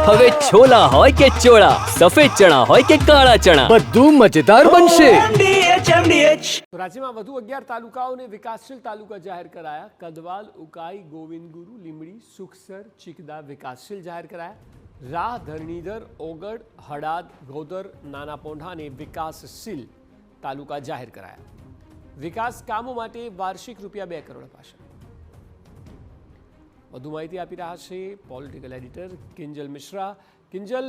હવે છોલા હોય કે ચોળા, સફેદ ચણા હોય કે કાળા ચણા, બધું મજેદાર બનશે. તો રાજ્યમાં વધુ 11 તાલુકાઓને વિકાસશીલ તાલુકા જાહેર કરાયા. કદવાલ, ઉકાઈ, ગોવિંદગુરુ, લીંબડી, સુખસર, ચીકદા વિકાસશીલ જાહેર કરાયા. રાહ, ધરણીધર, ઓગડ, હડાદ, ગોદર, નાના પોંઢાને વિકાસશીલ તાલુકા જાહેર કરાયા. વિકાસ કામો માટે વાર્ષિક ₹2 કરોડ અપાશે. વધુ માહિતી આપી રહ્યા છે પોલિટિકલ એડિટર કિંજલ મિશ્રા. કિંજલ,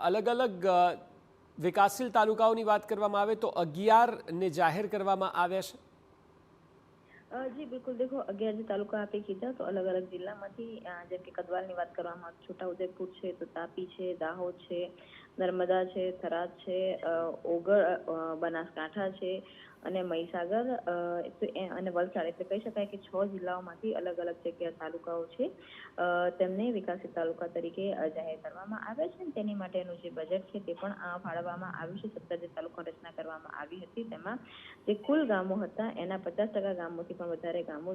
અલગ અલગ વિકાસશીલ તાલુકાઓની વાત કરવામાં આવે તો 11 ને જાહેર કરવામાં આવ્યા છે. જી બિલકુલ, દેખો 11 જે તાલુકા આપે કીધા તો અલગ અલગ જિલ્લામાંથી, જેમ કે કદવાલની વાત કરવામાં આવે, છોટાઉદેપુર છે, તો તાપી છે, દાહોદ છે, નર્મદા છે, થરાદ છે, ઓગળ, બનાસકાંઠા છે અને મહીસાગર અને વલસાડ, એટલે કહી શકાય કે 6 જિલ્લાઓમાંથી અલગ અલગ જગ્યા તાલુકાઓ છે તેમને વિકાસિત તાલુકા તરીકે જાહેર કરવામાં આવે છે. તેની માટેનું જે બજેટ છે તે પણ ફાળવવામાં આવ્યું છે. 17 જે તાલુકા રચના કરવામાં આવી હતી તેમાં જે કુલ ગામો હતા એના 50% ગામોથી પણ વધારે ગામો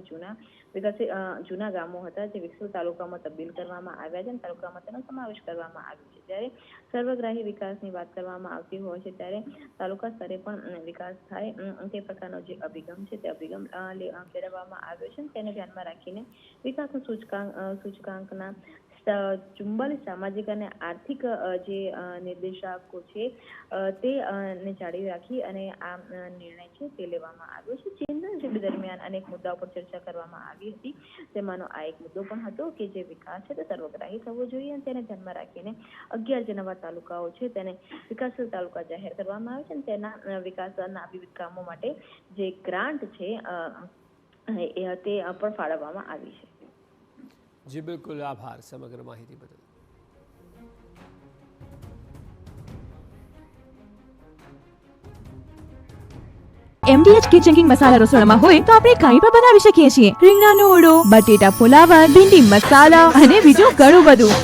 જૂના ગામો હતા જે વિકસિત તાલુકામાં તબદીલ કરવામાં આવ્યા છે અને તાલુકામાં તેનો સમાવેશ કરવામાં આવ્યો છે. જ્યારે સર્વગ્રાહી વિકાસની વાત કરવામાં આવતી હોય છે ત્યારે તાલુકા સ્તરે પણ વિકાસ થાય તે પ્રકારનો જે અભિગમ છે તે અભિગમ કેળવવામાં આવ્યો છે. તેને ધ્યાનમાં રાખીને વિકાસનું સૂચકાંકના 44 સામાજિક અને આર્થિક જે નિર્દેશાંકો છે તે ને જાળવી રાખી અને આ નિર્ણય છે તે લેવામાં આવ્યો છે. ચીનના દરમિયાન અનેક મુદ્દાઓ પર ચર્ચા કરવામાં આવી હતી. તેમાંનો આ એક મુદ્દો પણ હતો કે જે વિકાસ છે તે સર્વગ્રાહી થવો જોઈએ અને તેને ધ્યાનમાં રાખીને 11 જે નવા તાલુકાઓ છે તેને વિકાસશીલ તાલુકા જાહેર કરવામાં આવે છે અને તેના વિકાસના વિવિધ કામો માટે જે ગ્રાન્ટ છે તે પણ ફાળવવામાં આવી છે. જી બિલકુલ, આભાર સમગ્ર માહિતી બદલ. MDH કિચન કિંગ મસાલા રસોડામાં હોય તો આપણે કાંઈ પણ બનાવી શકીએ છીએ. રીંગણાનો ઓળો, બટેટા ફુલાવર, ભીંડી મસાલા અને બીજું ઘણું બધું.